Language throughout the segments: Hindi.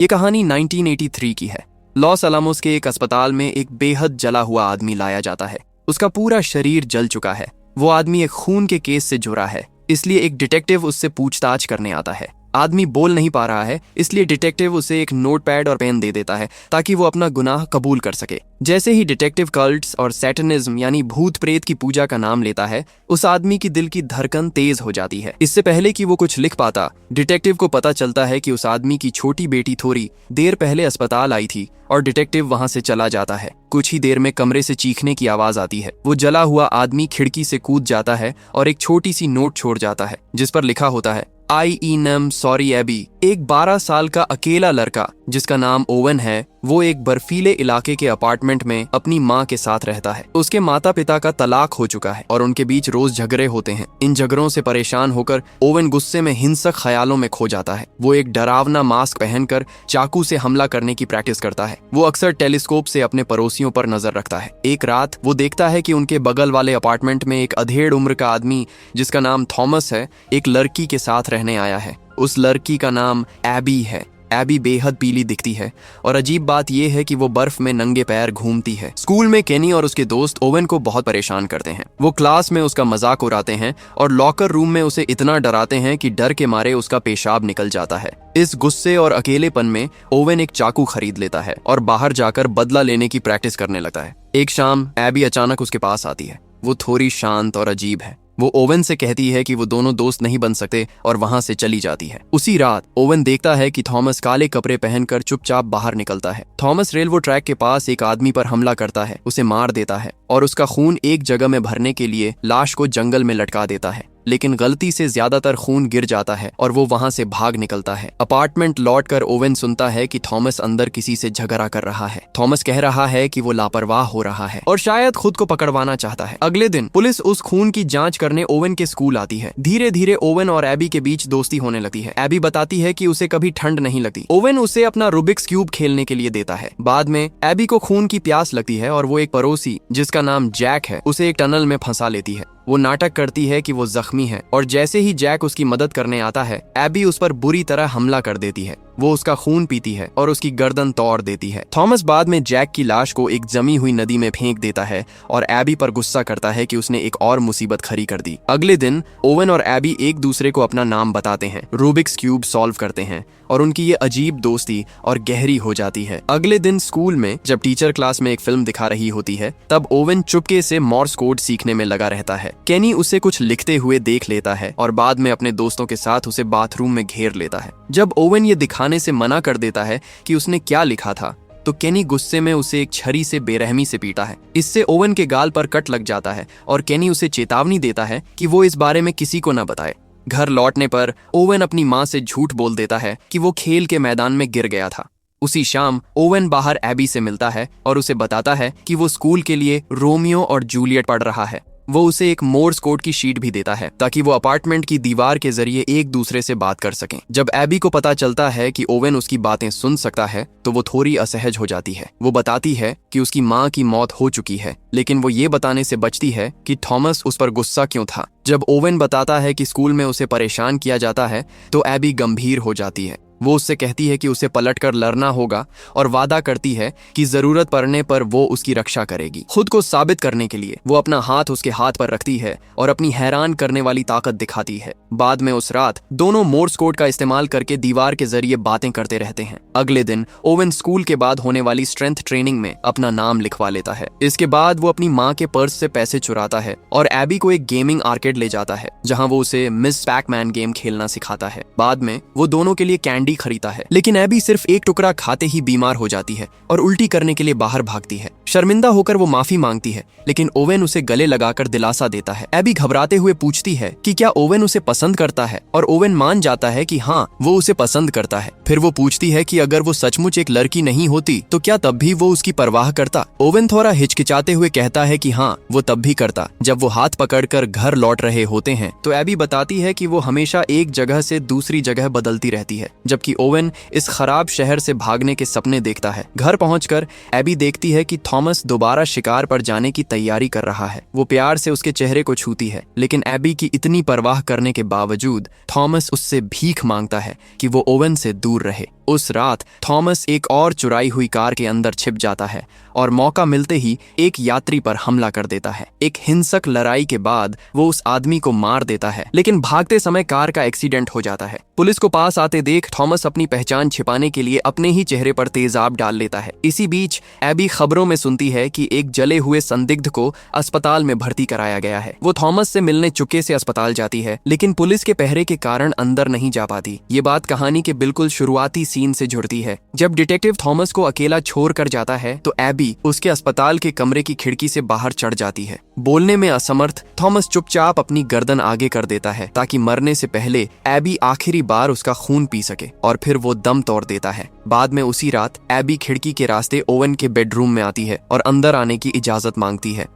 ये कहानी 1983 की है। लॉस अलामोस के एक अस्पताल में एक बेहद जला हुआ आदमी लाया जाता है। उसका पूरा शरीर जल चुका है। वो आदमी एक खून के केस से जुड़ा है, इसलिए एक डिटेक्टिव उससे पूछताछ करने आता है। आदमी बोल नहीं पा रहा है, इसलिए डिटेक्टिव उसे एक नोटपैड और पेन दे देता है ताकि वो अपना गुनाह कबूल कर सके। जैसे ही डिटेक्टिव कल्ट्स और सैटनिज्म यानी भूत प्रेत की पूजा का नाम लेता है, उस आदमी की दिल की धड़कन तेज हो जाती है। इससे पहले कि वो कुछ लिख पाता, डिटेक्टिव को पता चलता है कि उस आदमी की छोटी बेटी थोड़ी देर पहले अस्पताल आई थी और डिटेक्टिव वहां से चला जाता है। कुछ ही देर में कमरे से चीखने की आवाज आती है। वो जला हुआ आदमी खिड़की से कूद जाता है और एक छोटी सी नोट छोड़ जाता है जिस पर लिखा होता है, आई एम सॉरी एबी। एक 12 साल का अकेला लड़का जिसका नाम ओवन है, वो एक बर्फीले इलाके के अपार्टमेंट में अपनी माँ के साथ रहता है। उसके माता पिता का तलाक हो चुका है और उनके बीच रोज झगड़े होते हैं। इन झगड़ों से परेशान होकर ओवन गुस्से में हिंसक ख्यालों में खो जाता है। वो एक डरावना मास्क पहनकर चाकू से हमला करने की प्रैक्टिस करता है। वो अक्सर टेलीस्कोप से अपने पड़ोसियों पर नजर रखता है। एक रात वो देखता है कि उनके बगल वाले अपार्टमेंट में एक अधेड़ उम्र का आदमी जिसका नाम थॉमस है, एक लड़की के साथ रहने आया है। उस लड़की का नाम एबी है। एबी बेहद पीली दिखती है और अजीब बात यह है कि वो बर्फ में नंगे पैर घूमती है। स्कूल में केनी और उसके दोस्त ओवन को बहुत परेशान करते हैं। वो क्लास में उसका मजाक उड़ाते हैं और लॉकर रूम में उसे इतना डराते हैं कि डर के मारे उसका पेशाब निकल जाता है। इस गुस्से और अकेलेपन में ओवन एक चाकू खरीद लेता है और बाहर जाकर बदला लेने की प्रैक्टिस करने लगता है। एक शाम एबी अचानक उसके पास आती है। वो थोड़ी शांत और अजीब है। वो ओवन से कहती है कि वो दोनों दोस्त नहीं बन सकते और वहां से चली जाती है। उसी रात ओवन देखता है कि थॉमस काले कपड़े पहनकर चुपचाप बाहर निकलता है। थॉमस रेलवे ट्रैक के पास एक आदमी पर हमला करता है, उसे मार देता है और उसका खून एक जगह में भरने के लिए लाश को जंगल में लटका देता है। लेकिन गलती से ज्यादातर खून गिर जाता है और वो वहां से भाग निकलता है। अपार्टमेंट लौटकर ओवन सुनता है कि थॉमस अंदर किसी से झगड़ा कर रहा है। थॉमस कह रहा है कि वो लापरवाह हो रहा है और शायद खुद को पकड़वाना चाहता है। अगले दिन पुलिस उस खून की जांच करने ओवन के स्कूल आती है। धीरे धीरे ओवन और एबी के बीच दोस्ती होने लगती है। एबी बताती है कि उसे कभी ठंड नहीं लगती। ओवन उसे अपना रूबिक्स क्यूब खेलने के लिए देता है। बाद में एबी को खून की प्यास लगती है और वो एक पड़ोसी जिसका नाम जैक है, उसे एक टनल में फंसा लेती है। वो नाटक करती है कि वो जख्मी है और जैसे ही जैक उसकी मदद करने आता है, एबी उस पर बुरी तरह हमला कर देती है। वो उसका खून पीती है और उसकी गर्दन तोड़ देती है। थॉमस बाद में जैक की लाश को एक जमी हुई नदी में फेंक देता है और एबी पर गुस्सा करता है कि उसने एक और मुसीबत खड़ी कर दी। अगले दिन ओवन और एबी एक दूसरे को अपना नाम बताते हैं, रूबिक्स क्यूब सॉल्व करते हैं और उनकी ये अजीब दोस्ती और गहरी हो जाती है। अगले दिन स्कूल में जब टीचर क्लास में एक फिल्म दिखा रही होती है, तब ओवन चुपके से मॉर्स कोड सीखने में लगा रहता है। केनी उसे कुछ लिखते हुए देख लेता है और बाद में अपने दोस्तों के साथ उसे बाथरूम में घेर लेता है। जब ओवन ये दिखाने से मना कर देता है कि उसने क्या लिखा था, तो केनी गुस्से में उसे एक छरी से बेरहमी से पीटा है। इससे ओवन के गाल पर कट लग जाता है और केनी उसे चेतावनी देता है कि वो इस बारे में किसी को न बताए। घर लौटने पर ओवन अपनी माँ से झूठ बोल देता है कि वो खेल के मैदान में गिर गया था। उसी शाम ओवन बाहर एबी से मिलता है और उसे बताता है कि वो स्कूल के लिए रोमियो और जूलियट पढ़ रहा है। वो उसे एक मोर्स कोड की शीट भी देता है ताकि वो अपार्टमेंट की दीवार के जरिए एक दूसरे से बात कर सकें। जब एबी को पता चलता है कि ओवन उसकी बातें सुन सकता है, तो वो थोड़ी असहज हो जाती है। वो बताती है कि उसकी माँ की मौत हो चुकी है, लेकिन वो ये बताने से बचती है कि थॉमस उस पर गुस्सा क्यों था। जब ओवन बताता है कि स्कूल में उसे परेशान किया जाता है, तो एबी गंभीर हो जाती है। वो उससे कहती है कि उसे पलटकर लड़ना होगा और वादा करती है कि जरूरत पड़ने पर वो उसकी रक्षा करेगी। खुद को साबित करने के लिए वो अपना हाथ उसके हाथ पर रखती है और अपनी हैरान करने वाली ताकत दिखाती है। बाद में उस रात दोनों मोर्स कोड का इस्तेमाल करके दीवार के जरिए बातें करते रहते हैं। अगले दिन ओवन स्कूल के बाद होने वाली स्ट्रेंथ ट्रेनिंग में अपना नाम लिखवा लेता है। इसके बाद वो अपनी माँ के पर्स से पैसे चुराता है और एबी को एक गेमिंग आर्केड ले जाता है, जहाँ वो उसे मिस पैकमैन गेम खेलना सिखाता है। बाद में वो दोनों के लिए कैंडी खरीदता है, लेकिन एबी सिर्फ एक टुकड़ा खाते ही बीमार हो जाती है और उल्टी करने के लिए बाहर भागती है। शर्मिंदा होकर वो माफी मांगती है, लेकिन ओवन उसे गले लगाकर दिलासा देता है। एबी घबराते हुए पूछती है कि क्या ओवन उसे पसंद करता है और ओवन मान जाता है कि हाँ, वो उसे पसंद करता है। फिर वो पूछती है कि अगर वो सचमुच एक लड़की नहीं होती तो क्या तब भी वो उसकी परवाह करता। ओवन थोड़ा हिचकिचाते हुए कहता है कि हाँ, वो तब भी करता। जब वो हाथ पकड़कर घर लौट रहे होते हैं, तो एबी बताती है कि वो हमेशा एक जगह से दूसरी जगह बदलती रहती है, जबकि ओवन इस खराब शहर से भागने के सपने देखता है। घर पहुंचकर एबी देखती है कि थॉमस दोबारा शिकार पर जाने की तैयारी कर रहा है। वो प्यार से उसके चेहरे को छूती है, लेकिन एबी की इतनी परवाह करने के बावजूद थॉमस उससे भीख मांगता है कि वो ओवेन से दूर रहे। उस रात थॉमस एक और चुराई हुई कार के अंदर छिप जाता है और मौका मिलते ही एक यात्री पर हमला कर देता है। एक हिंसक लड़ाई के बाद वो उस आदमी को मार देता है, लेकिन भागते समय कार का एक्सीडेंट हो जाता है। पुलिस को पास आते देख थॉमस अपनी पहचान छिपाने के लिए अपने ही चेहरे पर तेजाब डाल लेता है। इसी बीच एबी खबरों में सुनती है कि एक जले हुए संदिग्ध को अस्पताल में भर्ती कराया गया है। वो थॉमस से मिलने चुपके से अस्पताल जाती है, लेकिन पुलिस के पहरे के कारण अंदर नहीं जा पाती। ये बात कहानी के बिल्कुल शुरुआती सीन से जुड़ती है। जब डिटेक्टिव थॉमस को अकेला छोड़ कर जाता है तो एबी उसके अस्पताल के कमरे की खिड़की से बाहर चढ़ जाती है। बोलने में असमर्थ थॉमस चुपचाप अपनी गर्दन आगे कर देता है ताकि मरने से पहले एबी आखिरी बार उसका खून पी सके, और फिर वो दम तोड़ देता है। बाद में उसी रात एबी खिड़की के रास्ते ओवेन के बेडरूम में आती है और अंदर आने की इजाजत मांगती है।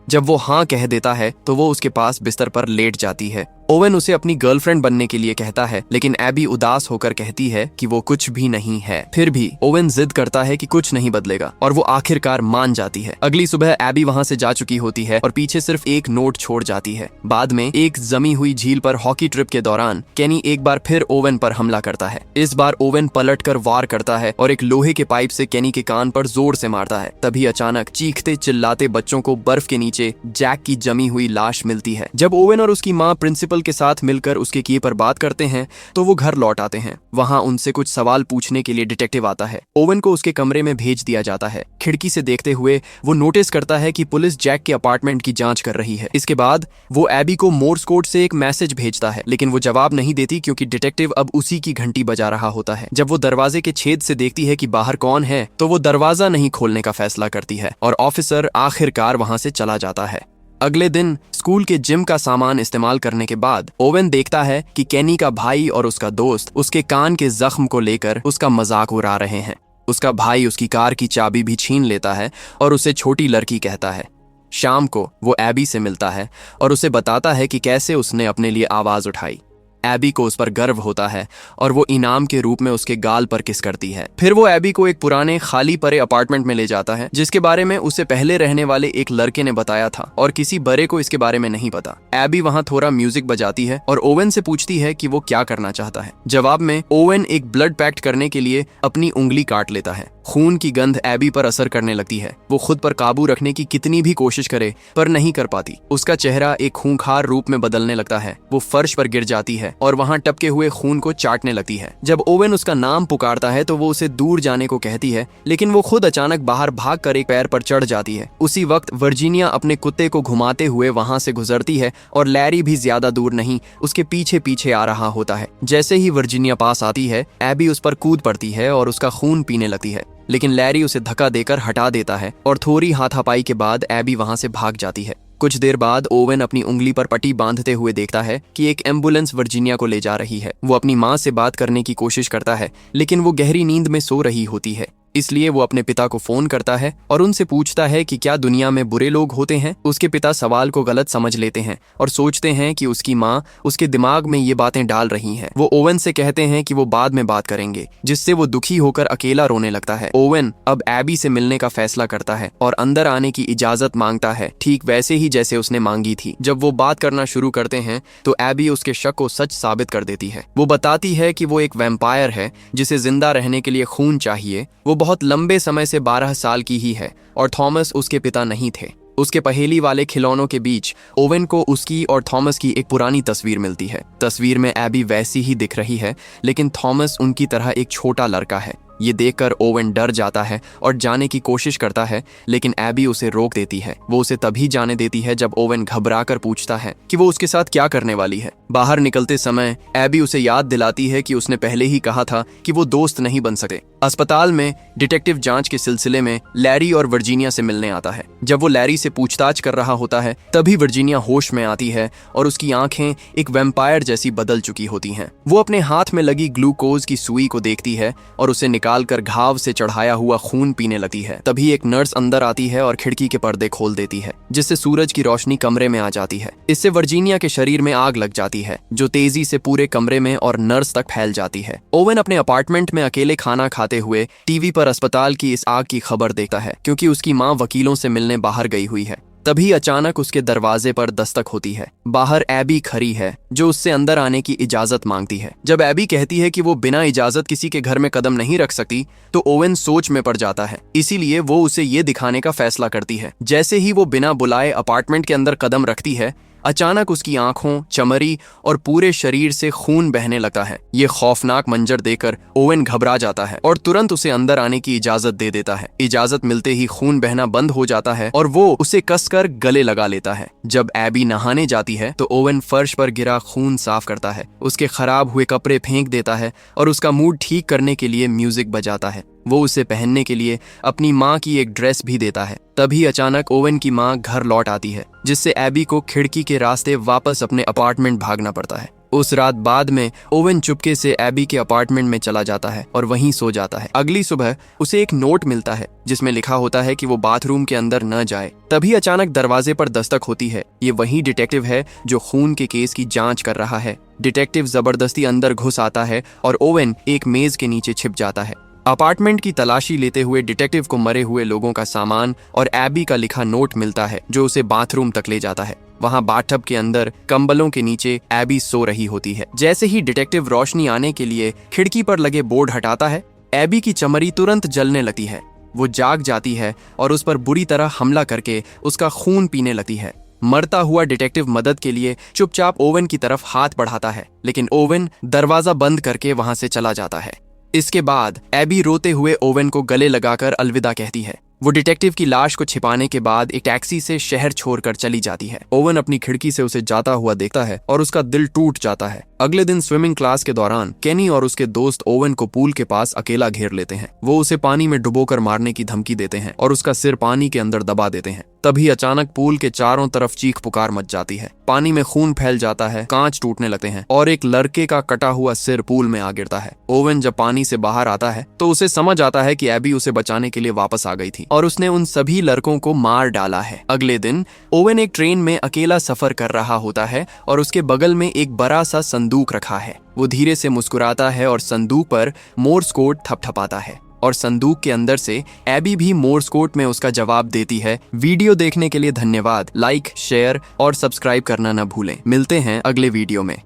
जब वो हाँ कह देता है तो वो उसके पास बिस्तर पर लेट जाती है। ओवेन उसे अपनी गर्लफ्रेंड बनने के लिए कहता है, लेकिन एबी उदास होकर कहती है कि वो कुछ भी नहीं है। फिर भी ओवेन जिद करता है कि कुछ नहीं बदलेगा और वो आखिरकार मान जाती है। अगली सुबह एबी वहां से जा चुकी होती है और पीछे सिर्फ एक नोट छोड़ जाती है। बाद में एक जमी हुई झील पर हॉकी ट्रिप के दौरान केनी एक बार फिर ओवेन पर हमला करता है। इस बार ओवेन पलटकर वार करता है और एक लोहे के पाइप से केनी के कान पर जोर से मारता है। तभी अचानक चीखते चिल्लाते बच्चों को बर्फ के नीचे जैक की जमी हुई लाश मिलती है। जब ओवेन और उसकी माँ प्रिंसिपल के साथ मिलकर उसके किए पर बात करते हैं तो वो घर लौट आते हैं। वहां उनसे कुछ सवाल पूछने के लिए डिटेक्टिव आता है। ओवेन को उसके कमरे में भेज दिया जाता है। खिड़की से देखते हुए वो नोटिस करता है कि पुलिस जैक के अपार्टमेंट की जांच कर रही है। इसके बाद वो एबी को मोर्स कोड से एक मैसेज भेजता है, लेकिन वो जवाब नहीं देती क्योंकि डिटेक्टिव अब उसी की घंटी बजा रहा होता है। जब वो दरवाजे के छेद से देखती है कि बाहर कौन है तो वो दरवाजा नहीं खोलने का फैसला करती है और ऑफिसर आखिरकार वहां से चला जाता है। अगले दिन स्कूल के जिम का सामान इस्तेमाल करने के बाद ओवेन देखता है कि केनी का भाई और उसका दोस्त उसके कान के जख्म को लेकर उसका मजाक उड़ा रहे हैं। उसका भाई उसकी कार की चाबी भी छीन लेता है और उसे छोटी लड़की कहता है। शाम को वो एबी से मिलता है और उसे बताता है कि कैसे उसने अपने लिए आवाज उठाई। एबी को उस पर गर्व होता है और वो इनाम के रूप में उसके गाल पर किस करती है। फिर वो एबी को एक पुराने खाली पड़े अपार्टमेंट में ले जाता है जिसके बारे में उसे पहले रहने वाले एक लड़के ने बताया था और किसी बड़े को इसके बारे में नहीं पता। एबी वहां थोड़ा म्यूजिक बजाती है और ओवेन से पूछती है कि वो क्या करना चाहता है। जवाब में ओवेन एक ब्लड पैक्ट करने के लिए अपनी उंगली काट लेता है। खून की गंध एबी पर असर करने लगती है। वो खुद पर काबू रखने की कितनी भी कोशिश करे पर नहीं कर पाती। उसका चेहरा एक खूंखार रूप में बदलने लगता है। वो फर्श पर गिर जाती है और वहां टपके हुए खून को चाटने लगती है। जब ओवेन उसका नाम पुकारता है तो वो उसे दूर जाने को कहती है, लेकिन वो खुद अचानक बाहर भागकर एक पैर पर चढ़ जाती है। उसी वक्त वर्जीनिया अपने कुत्ते को घुमाते हुए वहां से गुजरती है और लैरी भी ज्यादा दूर नहीं उसके पीछे पीछे आ रहा होता है। जैसे ही वर्जीनिया पास आती है एबी उस पर कूद पड़ती है और उसका खून पीने लगती है, लेकिन लैरी उसे धक्का देकर हटा देता है और थोड़ी हाथापाई के बाद एबी वहां से भाग जाती है। कुछ देर बाद ओवेन अपनी उंगली पर पट्टी बांधते हुए देखता है कि एक एम्बुलेंस वर्जीनिया को ले जा रही है। वो अपनी माँ से बात करने की कोशिश करता है, लेकिन वो गहरी नींद में सो रही होती है। इसलिए वो अपने पिता को फोन करता है और उनसे पूछता है कि क्या दुनिया में बुरे लोग होते हैं। उसके पिता सवाल को गलत समझ लेते हैं और सोचते हैं कि उसकी माँ उसके दिमाग में ये बातें डाल रही हैं। वो ओवेन से कहते हैं कि वो बाद में बात करेंगे, जिससे वो दुखी होकर अकेला रोने लगता है। ओवेन अब एबी से मिलने का फैसला करता है और अंदर आने की इजाजत मांगता है, ठीक वैसे ही जैसे उसने मांगी थी। जब वो बात करना शुरू करते हैं तो एबी उसके शक को सच साबित कर देती है। वो बताती है कि वो एक वैम्पायर है जिसे जिंदा रहने के लिए खून चाहिए। वो बहुत लंबे समय से 12 साल की ही है और थॉमस उसके पिता नहीं थे। उसके पहेली वाले खिलौनों के बीच ओवेन को उसकी और थॉमस की एक पुरानी तस्वीर मिलती है। तस्वीर में एबी वैसी ही दिख रही है, लेकिन थॉमस उनकी तरह एक छोटा लड़का है। ये देखकर ओवेन डर जाता है और जाने की कोशिश करता है, लेकिन एबी उसे रोक देती है। वो उसे तभी जाने देती है जब ओवेन घबराकर पूछता है कि वो उसके साथ क्या करने वाली है। बाहर निकलते समय एबी उसे याद दिलाती है कि उसने पहले ही कहा था कि वो दोस्त नहीं बन सके। अस्पताल में डिटेक्टिव जांच के सिलसिले में लैरी और वर्जीनिया से मिलने आता है। जब वो लैरी से पूछताछ कर रहा होता है तभी वर्जीनिया होश में आती है और उसकी आंखें एक वैम्पायर जैसी बदल चुकी होती हैं। वो अपने हाथ में लगी ग्लूकोज की सुई को देखती है और उसे निकालकर घाव से चढ़ाया हुआ खून पीने लगती है। तभी एक नर्स अंदर आती है और खिड़की के पर्दे खोल देती है, जिससे सूरज की रोशनी कमरे में आ जाती है। इससे वर्जीनिया के शरीर में आग लग जाती है, जो तेजी से पूरे कमरे में और नर्स तक फैल जाती है। ओवेन अपने अपार्टमेंट में अकेले खाना खाते हुए टीवी पर अस्पताल की इस आग की खबर देखता है, क्योंकि उसकी माँ वकीलों से मिलने बाहर गई हुई है। तभी अचानक उसके दरवाजे पर दस्तक होती है। बाहर एबी खड़ी है, जो उससे अंदर आने की इजाजत मांगती है। जब एबी कहती है कि वो बिना इजाजत किसी के घर में कदम नहीं रख सकती, तो ओवेन सोच में पड़ जाता है। इसीलिए वो उसे ये दिखाने का फैसला करती है। जैसे ही वो बिना बुलाए अपार्टमेंट के अंदर कदम रखती है, अचानक उसकी आंखों, चमड़ी और पूरे शरीर से खून बहने लगता है। ये खौफनाक मंजर देखकर ओवेन घबरा जाता है और तुरंत उसे अंदर आने की इजाजत दे देता है। इजाजत मिलते ही खून बहना बंद हो जाता है और वो उसे कसकर गले लगा लेता है। जब एबी नहाने जाती है तो ओवेन फर्श पर गिरा खून साफ करता है, उसके खराब हुए कपड़े फेंक देता है और उसका मूड ठीक करने के लिए म्यूजिक बजाता है। वो उसे पहनने के लिए अपनी माँ की एक ड्रेस भी देता है। तभी अचानक ओवेन की माँ घर लौट आती है, जिससे एबी को खिड़की के रास्ते वापस अपने अपार्टमेंट भागना पड़ता है। उस रात बाद में ओवेन चुपके से एबी के अपार्टमेंट में चला जाता है और वहीं सो जाता है। अगली सुबह उसे एक नोट मिलता है, जिसमें लिखा होता है कि वो बाथरूम के अंदर न जाए। तभी अचानक दरवाजे पर दस्तक होती है। ये वही डिटेक्टिव है जो खून के केस की जांच कर रहा है। डिटेक्टिव जबरदस्ती अंदर घुस आता है और ओवेन एक मेज के नीचे छिप जाता है। अपार्टमेंट की तलाशी लेते हुए डिटेक्टिव को मरे हुए लोगों का सामान और एबी का लिखा नोट मिलता है, जो उसे बाथरूम तक ले जाता है। वहां बाथटब के अंदर कंबलों के नीचे एबी सो रही होती है। जैसे ही डिटेक्टिव रोशनी आने के लिए खिड़की पर लगे बोर्ड हटाता है, एबी की चमड़ी तुरंत जलने लगती है। वो जाग जाती है और उस पर बुरी तरह हमला करके उसका खून पीने लगती है। मरता हुआ डिटेक्टिव मदद के लिए चुपचाप ओवेन की तरफ हाथ बढ़ाता है, लेकिन ओवेन दरवाजा बंद करके वहां से चला जाता है। इसके बाद एबी रोते हुए ओवेन को गले लगाकर अलविदा कहती है। वो डिटेक्टिव की लाश को छिपाने के बाद एक टैक्सी से शहर छोड़कर चली जाती है। ओवेन अपनी खिड़की से उसे जाता हुआ देखता है और उसका दिल टूट जाता है। अगले दिन स्विमिंग क्लास के दौरान केनी और उसके दोस्त ओवेन को पूल के पास अकेला घेर लेते हैं। वो उसे पानी में डुबोकर मारने की धमकी देते हैं और उसका सिर पानी के अंदर दबा देते हैं। तभी अचानक पूल के चारों तरफ चीख पुकार मच जाती है। पानी में खून फैल जाता है, कांच टूटने लगते हैं और एक लड़के का कटा हुआ सिर पूल में आ गिरता है। ओवेन जब पानी से बाहर आता है तो उसे समझ आता है कि एबी उसे बचाने के लिए वापस आ गई थी और उसने उन सभी लड़कों को मार डाला है। अगले दिन ओवेन एक ट्रेन में अकेला सफर कर रहा होता है और उसके बगल में एक बड़ा सा संदूक रखा है। वो धीरे से मुस्कुराता है और संदूक पर मोर्स कोड थपथपाता है और संदूक के अंदर से एबी भी मोर्स कोड में उसका जवाब देती है। वीडियो देखने के लिए धन्यवाद। लाइक, शेयर और सब्सक्राइब करना न भूलें। मिलते हैं अगले वीडियो में।